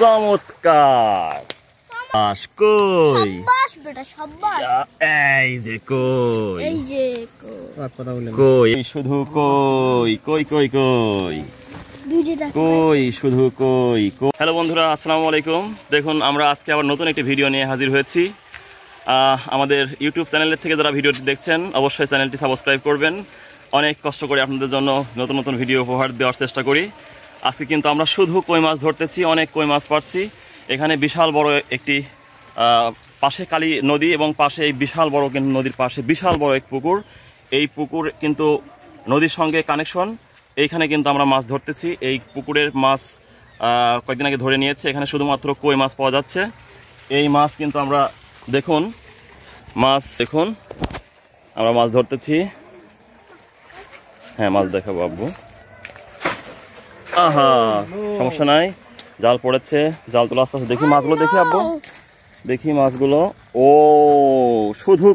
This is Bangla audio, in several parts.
চমৎকার। কই এই যে কই কই শুধু কই কই কই কই কই শুধু কই। হ্যালো বন্ধুরা, আসসালামু আলাইকুম। দেখুন, আমরা আজকে আবার নতুন একটি ভিডিও নিয়ে হাজির হয়েছি। আমাদের ইউটিউব চ্যানেলের থেকে যারা ভিডিওটি দেখছেন অবশ্যই চ্যানেলটি সাবস্ক্রাইব করবেন। অনেক কষ্ট করে আপনাদের জন্য নতুন নতুন ভিডিও উপহার দেওয়ার চেষ্টা করি। আজকে কিন্তু আমরা শুধু কই মাছ ধরতেছি, অনেক কই মাছ পাচ্ছি। এখানে বিশাল বড় একটি পাশে কালী নদী এবং পাশে এই বিশাল বড় কিন্তু নদীর পাশে বিশাল বড় এক পুকুর। এই পুকুর কিন্তু নদীর সঙ্গে কানেকশন। এইখানে কিন্তু আমরা মাছ ধরতেছি। এই পুকুরের মাছ কয়েকদিন আগে ধরে নিয়েছে। এখানে শুধুমাত্র কই মাছ পাওয়া যাচ্ছে। এই মাছ কিন্তু আমরা দেখুন আমরা মাছ ধরতেছি। হ্যাঁ, মাছ দেখাবো আব্বু। আহা, সমস্যা নাই, জাল পড়েছে, জাল তোলা আস্তে আস্তে। দেখি মাছগুলো, দেখি আব্বু, দেখি মাছগুলো। ও শুধু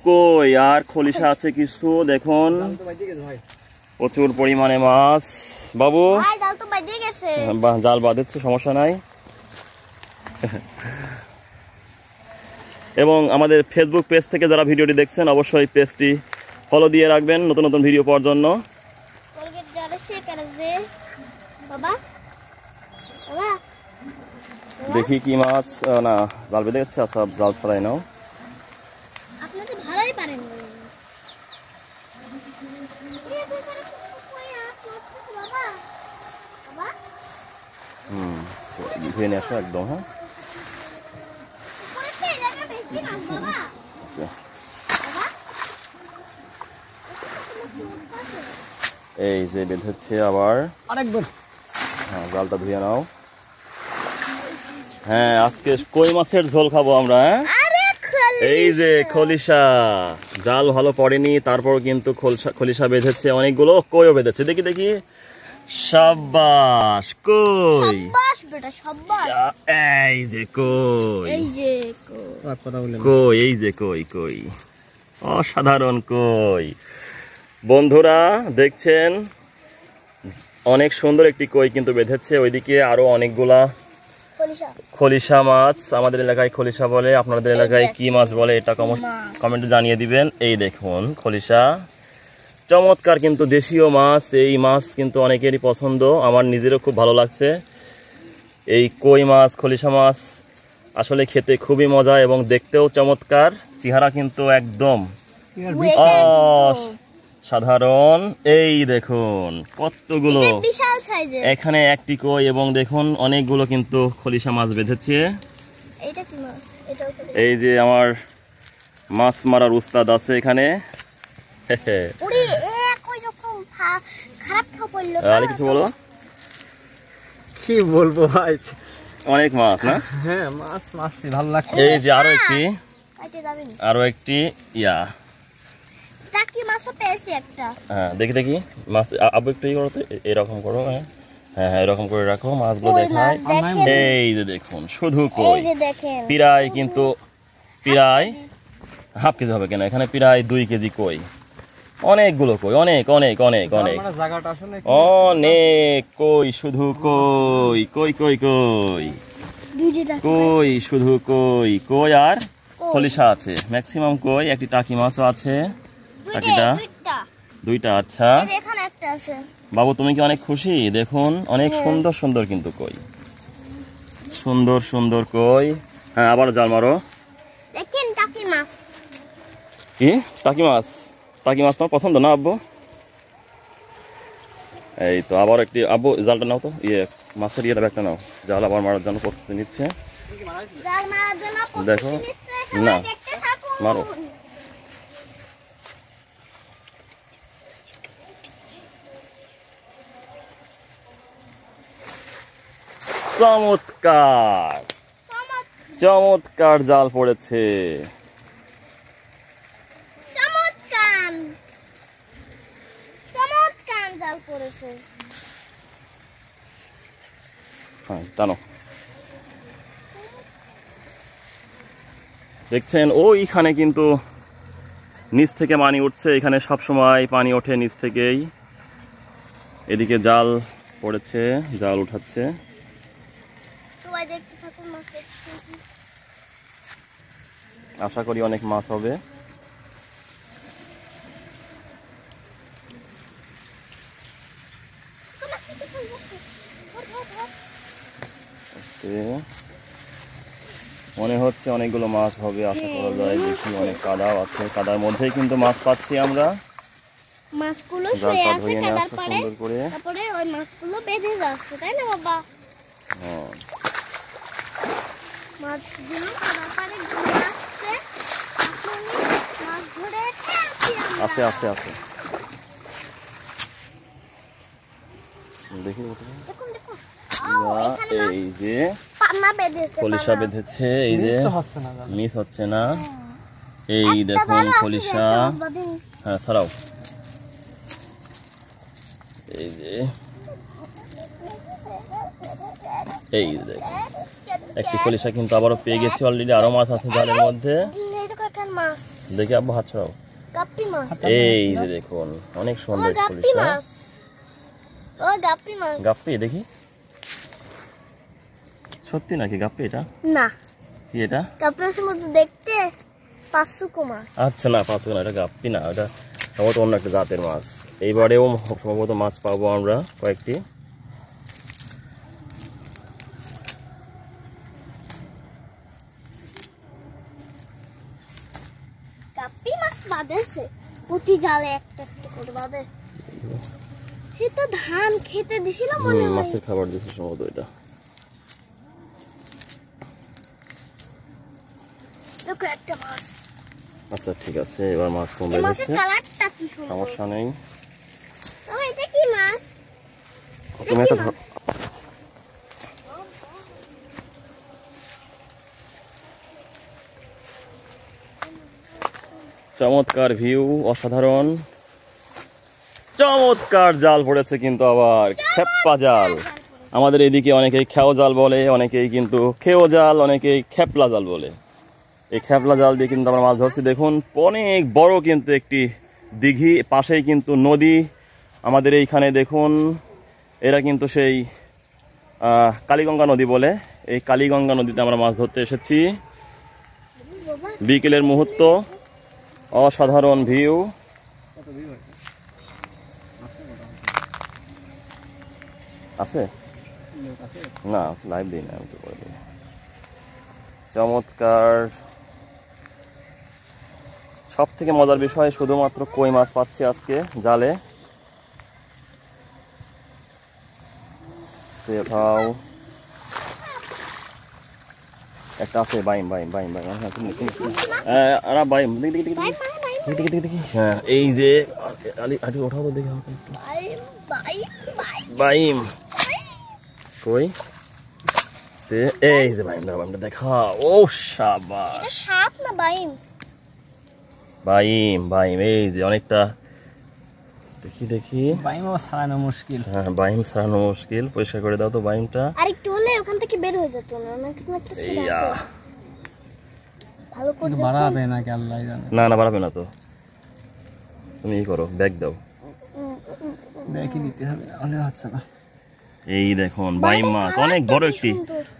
কই আর খলিশা আছে কিছু। দেখুন প্রচুর পরিমাণে মাছ। বাবু জাল বাঁধেছে, সমস্যা নাই। এবং আমাদের ফেসবুক পেজ থেকে যারা ভিডিওটি দেখছেন অবশ্যই পেজটি ফলো দিয়ে রাখবেন নতুন নতুন ভিডিও পাওয়ার জন্য। দেখি কি মাছ। না, জাল বেঁধে গেছে। আচ্ছা, জাল ছড়াই নাও। ধুয়ে নিয়ে আসো একদম। হ্যাঁ, এই যে বেঁধেছে আবার আরেকবার। হ্যাঁ, জালটা ধুয়ে নাও। হ্যাঁ, আজকে কই মাছের ঝোল খাবো আমরা। এই যে খলিশা, জাল ভালো পড়েনি, তারপর কিন্তু খলিশা বেঁধেছে অনেকগুলো, কইও বেঁধেছে। দেখি দেখি, সাবাস। কই এই যে কই কই, এই যে কই কই, অসাধারণ কই। বন্ধুরা দেখছেন, অনেক সুন্দর একটি কই কিন্তু বেঁধেছে। ওইদিকে আরো অনেকগুলা খলিশা মাছ। আমাদের এলাকায় খলিশা বলে, আপনাদের এলাকায় কি মাছ বলে এটা কমেন্টে জানিয়ে দিবেন। এই দেখুন খলিশা, চমৎকার কিন্তু দেশীয় মাছ। এই মাছ কিন্তু অনেকেরই পছন্দ, আমার নিজেরও খুব ভালো লাগছে। এই কই মাছ, খলিশা মাছ আসলে খেতে খুবই মজা এবং দেখতেও চমৎকার। চেহারা কিন্তু একদম সাধারণ। এই দেখুন কতগুলো, এখানে একটি কই এবং দেখুন অনেকগুলো কিন্তু খলিশা মাছ বেঁধেছে। এই যে আমার মাছ মারার উস্তাদ আছে এখানে। আর কিছু বলো? কি বলবো ভাই, অনেক মাছ না? হ্যাঁ, মাছ ভালো লাগছে। এই যে আরো একটি ইয়া। হ্যাঁ, দেখি মাছ। আবু একটু করো তো, এরকম করো। হ্যাঁ হ্যাঁ, এরকম করে রাখো, মাছগুলো দেখায়। এই যে দেখুন শুধু কই, প্রায় কিন্তু হাফ কেজি হবে কেন, এখানে প্রায় 2 কেজি কই। অনেকগুলো কই, অনেক অনেক অনেক অনেক অনেক কই, শুধু কই কই কই কই কই, শুধু কই আর খলিশা আছে। ম্যাক্সিমাম কই। একটি টাকি মাছও আছে। টাকিটা দুইটা। আচ্ছা বাবু, তুমি কি অনেক খুশি? দেখুন অনেক সুন্দর সুন্দর কিন্তু কই, সুন্দর সুন্দর কই। হ্যাঁ, আবার জাল মারো। কি টাকি মাছ? টাকি মাছ তোমার পছন্দ না আব্বু? এই তো আবার একটি। আব্বু জালটা নাও তো, মাছের ইয়েটা ব্যাগটা নাও। জাল আবার মারার জন্য প্রস্তুতি নিচ্ছে। দেখো না, মারো। চমৎকার চমৎকার জাল পড়েছে। হ্যাঁ, টানো। দেখছেন ওইখানে কিন্তু নিচ থেকে পানি উঠছে। এখানে সব সময় পানি ওঠে নিচ থেকেই। এদিকে জাল পড়েছে, জাল উঠাচ্ছে। দেখতে থাকুন মাছের। আশা করি অনেক মাছ হবে। মনে হচ্ছে অনেকগুলো মাছ হবে, আশা করা যায়। দেখি অনেক কাদাও আছে, কাদার মধ্যেই কিন্তু মাছ পাচ্ছি আমরা। মাছগুলো শুয়ে আছে কাদার পাড়ে, তারপরে ওই মাছগুলো বেঁধে যাচ্ছে, তাই না বাবা? হ্যাঁ, মাছগুলো কাদার পাড়ে ঘুরে আসছে, এখনই মাছ ধরে খেলছি আমরা। আছে আছে আছে, দেখি দেখুন দেখুন, এই যে পান্না বেঁধেছে, খলিশা বেঁধেছে, এই যে মিস হচ্ছে না। এই দেখুন খলিশা, হ্যাঁ ছাড়াও। এই যে এই দেখুন একটি খলিশা কিন্তু আবারও পেয়ে গেছি অলরেডি। আরো মাছ আছে জালের মধ্যে, দেখি আব্বু হাত ছড়াও। এই যে দেখুন অনেক সুন্দর খলিশা। গাপ্পি দেখি, সত্যি নাকি গাপ্পি? এটা না, কি এটা? গাপ্পির মতো দেখতে, পাঁচশো মাছ। আচ্ছা না, পাঁচশো না, এটা গাপ্পি না, এটা সম্ভবত অন্য একটা জাতের মাছ। এইবারেও সম্ভবত মাছ পাবো আমরা কয়েকটি। গাপ্পি মাছ বাঁধেছে প্রতি জালে একটা একটা করে বাঁধে। সে তো ধান খেতে দিছিল মনে হয়, মাছের খাবার দিছে সম্ভবত এটা। দেখো একটা মাছ। আচ্ছা ঠিক আছে, এবার মাছ কম বের হচ্ছে, কালারটা কি সুন্দর, সমস্যা নেই। ও এটা কি মাছ? তুমি একটা ধর। চমৎকার ভিউ, অসাধারণ চমৎকার জাল পড়েছে কিন্তু আবার খেপ্পা জাল। আমাদের এদিকে অনেকেই খেও জাল বলে, অনেকেই কিন্তু খেও জাল, অনেকেই খেপলা জাল বলে। এই খেপলা জাল দিয়ে কিন্তু আমরা মাছ ধরছি। দেখুন অনেক বড় কিন্তু একটি দিঘি, পাশেই কিন্তু নদী আমাদের এইখানে। দেখুন এরা কিন্তু সেই কালীগঙ্গা নদী বলে, এই কালীগঙ্গা নদীতে আমরা মাছ ধরতে এসেছি। বিকেলের মুহূর্ত, অসাধারণ ভিউ। আছে না, লাইভ দিই না আমি, তো করে দিই। চমৎকার, সব থেকে মজার বিষয় শুধুমাত্র কই মাছ পাচ্ছি আজকে জালে। একটা আছে বাইম বাইম বাইম বাইম, বাইম দেখি। হ্যাঁ এই যে আলি ওঠাও তো দেখি বাইম কই, এই যে বাইম বাইমটা দেখা। ও শাবাশ, এটা সাপ না বাইম? বাইম বাইম, এই যে অনেকটা। দেখি দেখি, বাইমও ছাড়ানো মুশকিল। হ্যাঁ বাইম ছাড়ানো মুশকিল, পরিষ্কার করে দাও তো বাইমটা। আর একটু হলে ওখান থেকে বের হয়ে যেত না, অনেক একটা ছিল আছে। ভালো করে বাড়াবে না কি আল্লাহ জানে। না না বাড়াবে না তো, তুমি এই করো, ব্যাগ দাও। ব্যাগই দিতে হবে, নাহলে হচ্ছে না। এই দেখুন বাইম মাছ, অনেক বড় একটি,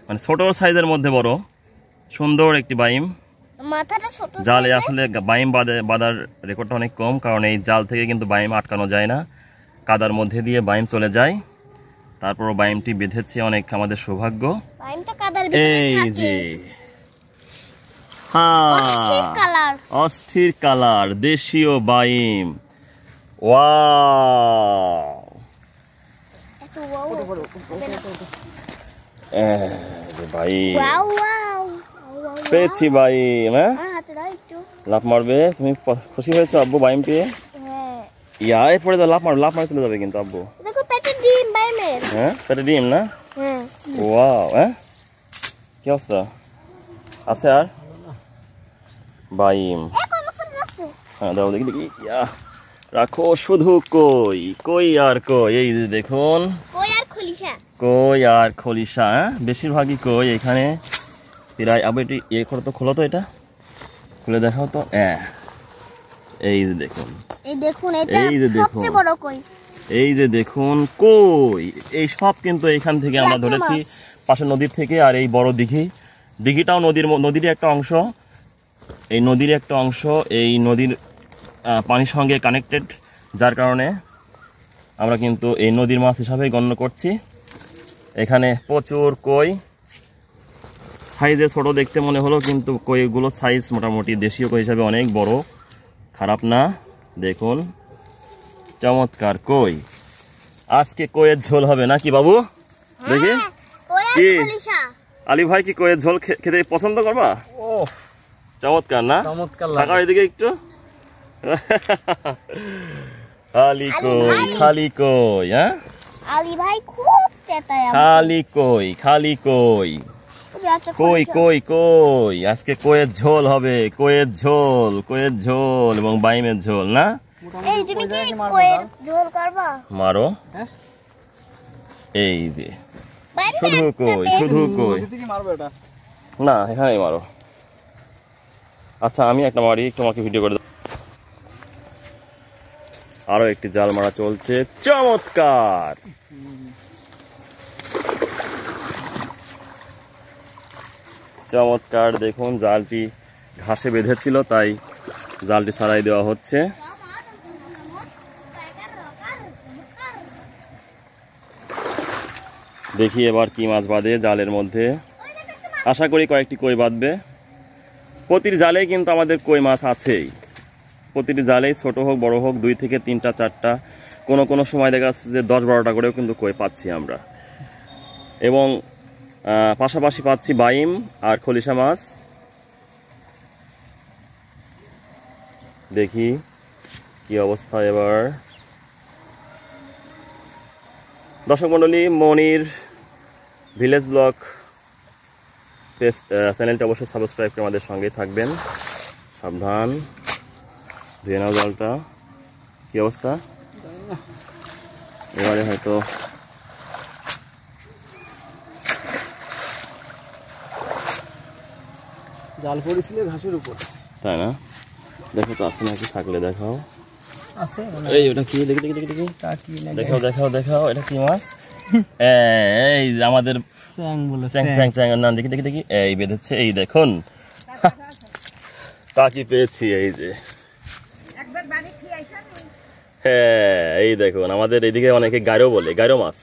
মানে ছোট সাইজের মধ্যে বড় সুন্দর একটি বাইম। মাথাটা ছোট, জালে আসলে বাইম বাঁধার রেকর্ডটা অনেক কম, কারণ এই জাল থেকে কিন্তু বাইম আটকানো যায় না, কাদার মধ্যে দিয়ে বাইম চলে যায়। তারপরও বাইমটি বেঁধেছে, অনেক আমাদের সৌভাগ্য। বাইমটা কাদার ভিতরে এই থাকে। যে অস্থির কালার, অস্থির কালার দেশীয় বাইম। ওয়াও, এত ওয়াও বাইম ওয়াও ওয়াও পেয়েছি বাইম। হ্যাঁ হাতে দাও একটু। লাফ মারবে, তুমি খুশি হয়েছো আব্বু বাইম পেয়ে? হ্যাঁ, ইয়ায় পড়ে দাও, লাফ মার চলে যাবে কিন্তু আব্বু। দেখো পেটে ডিম বাইমের। হ্যাঁ পেটে ডিম না? হ্যাঁ ওয়াও, হ্যাঁ কি অবস্থা আছে? আর বাইম, হ্যাঁ দাও দেখি দেখি, ইয়া রাখো শুধু কই কই আর কই। এই যে দেখুন কই আর খলিশা, কই আর খলিশা, হ্যাঁ বেশিরভাগই কই এখানে প্রায়। আবার এটি এ করো তো, খোলো তো, এটা খুলে দেখাও তো। এই যে দেখুন, এই দেখুন, এটা এই যে দেখুন, সবচেয়ে বড় কই। এই যে দেখুন কই, এই সব কিন্তু এখান থেকে আমরা ধরেছি। পাশে নদীর থেকে, আর এই বড় দিঘিটাও নদীরই একটা অংশ। এই নদীর একটা অংশ এই নদীর পানির সঙ্গে কানেক্টেড, যার কারণে আমরা কিন্তু এই নদীর মাছ হিসাবেই গণ্য করছি। এখানে প্রচুর কই, সাইজে ছোট দেখতে মনে হলো, কিন্তু কইগুলো সাইজ মোটামুটি দেশীয় কই হিসাবে অনেক বড়, খারাপ না। দেখুন চমৎকার কই। আজকে কইয়ের ঝোল হবে নাকি বাবু? দেখি কি আলী ভাই, কি কইয়ের ঝোল খেতে পছন্দ করবা? ও চমৎকার না? চমৎকার টাকা এদিকে একটু খালি কই, খালি কই, হ্যাঁ আলী ভাই খুব চেতায় খালি কই, খালি কই, কই কই কই। আজকে কইয়ের ঝোল হবে, কইয়ের ঝোল, কইয়ের ঝোল এবং বাইমের ঝোল না? এই তুমি কি কইয়ের ঝোল করবা? মারো। এই যে শুধু কই, শুধু কই। না এখানেই মারো। আচ্ছা আমি একটা মারি, তোমাকে ভিডিও করে দেবো। আরো একটি জাল মারা চলছে, চমৎকার। চমৎকার, দেখুন জালটি ঘাসে বেঁধেছিল, তাই জালটি ছাড়াই দেওয়া হচ্ছে। দেখি এবার কি মাছ বাঁধে জালের মধ্যে। আশা করি কয়েকটি কই বাঁধবে। প্রতিটি জালেই কিন্তু আমাদের কই মাছ আছেই, প্রতিটি জালেই ছোট হোক বড় হোক 2 থেকে 3টা 4টা, কোনো সময় দেখা যাচ্ছে যে 10-12টা করেও কিন্তু কই পাচ্ছি আমরা। এবং পাশাপাশি পাচ্ছি বাইম আর খলিশা মাছ। দেখি কি অবস্থা এবার। দর্শক মণ্ডলী, মনির ভিলেজ ব্লগ চ্যানেলটি অবশ্যই সাবস্ক্রাইব করে আমাদের সঙ্গেই থাকবেন। সাবধান, ধুয়ে নাও জলটা। কি অবস্থা এবারে? হয়তো জাল পড়েছিল ঘাসের উপর, তাই না? দেখো তো আছে নাকি, থাকলে দেখাও। আছে এই ওটা কি? দেখি দেখি দেখি দেখি, দেখাও দেখাও দেখাও, এটা কি মাছ? এই আমাদের চ্যাং বলে, চ্যাং চ্যাং চ্যাং না, দেখি দেখি দেখি, এই বেঁধেছে, এই দেখুন কাকি পেয়েছি। এই যে হ্যাঁ, এই দেখুন আমাদের এইদিকে অনেকে গায়রো বলে, গায়রো মাছ,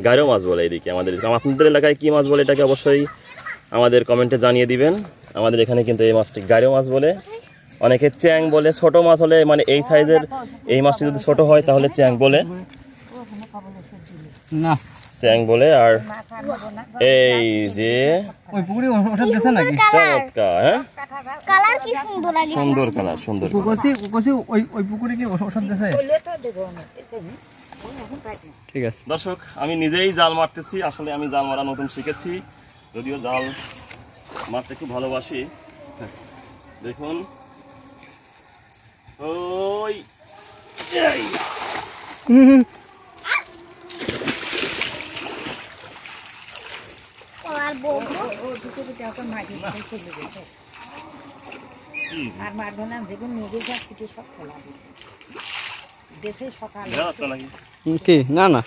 গায়রো মাছ বলে এইদিকে আমাদের। আপনাদের এলাকায় কি মাছ বলে এটাকে অবশ্যই আমাদের কমেন্টে জানিয়ে দিবেন। আমাদের এখানে কিন্তু এই মাছটি গায়রো মাছ বলে, অনেকে চ্যাং বলে। ছোট মাছ হলে, মানে এই সাইজের এই মাছটি যদি ছোট হয় তাহলে চ্যাং বলে, না চ্যাং বলে। আর এই যে ওই পুকুরে ওষুধ দিছে নাকি? চমৎকার, হ্যাঁ কালার কি সুন্দর লাগে, সুন্দর কালার, সুন্দর। ওই পুকুরে কি ওষুধ দিছে? ঠিক আছে দর্শক, আমি নিজেই জাল মারতেছি। আসলে আমি জাল মারা নতুন শিখেছি, যদিও জাল মারতে খুব ভালোবাসি। দেখুন ওই আর বউ আর মারবো না, দেখুন নিজে যা ছুটে সব ফেলা দেশে সকাল নাকি কি? না না,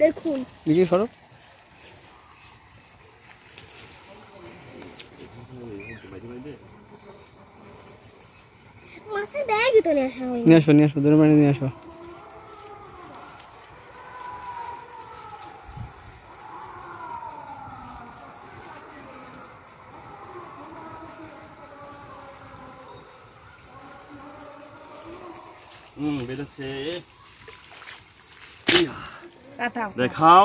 দেখুন দেখি সরো। মাছের ব্যাগই তো নিয়ে আসা হয়নি। নিয়ে আসো, দূরে বাড়ি নিয়ে আসো। বেঁধেছে, কাঁথা দেখাও।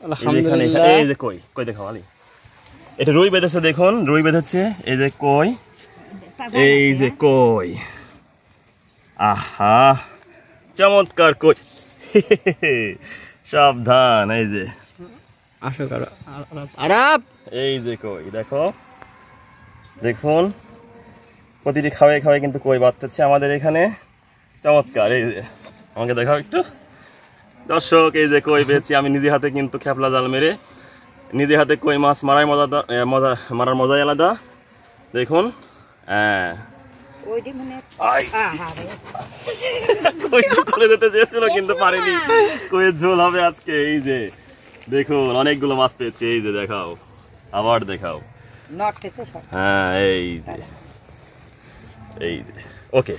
আলহামদুলিল্লাহ। এই যে কই, কই দেখাও আলী। এটা রুই বেঁধেছে, দেখুন রুই বেঁধেছে। এই যে কই, এই যে কই, আহা চমৎকার কই। সাবধান, এই যে আসো কারো আরাপ। এই যে কই, দেখো দেখুন প্রতিটি খাওয়াই খাওয়াই কিন্তু কই বাঁধতেছে আমাদের এখানে। চমৎকার, এই যে আমাকে দেখাও একটু। দর্শক, এই যে কই পেয়েছি আমি নিজে হাতে, কিন্তু খেপলা জাল মেরে নিজে হাতে কই মাছ মারার মারার মজাই আলাদা। দেখুন হ্যাঁ ওইটি মনে কইটা চলে যেতে চেয়েছিল কিন্তু পারিনি। কইয়ের ঝোল হবে আজকে। এই যে দেখুন অনেকগুলো মাছ পেয়েছি। এই যে দেখাও, আবার দেখাও। নট খেতে সব। হ্যাঁ এই যে ওকে।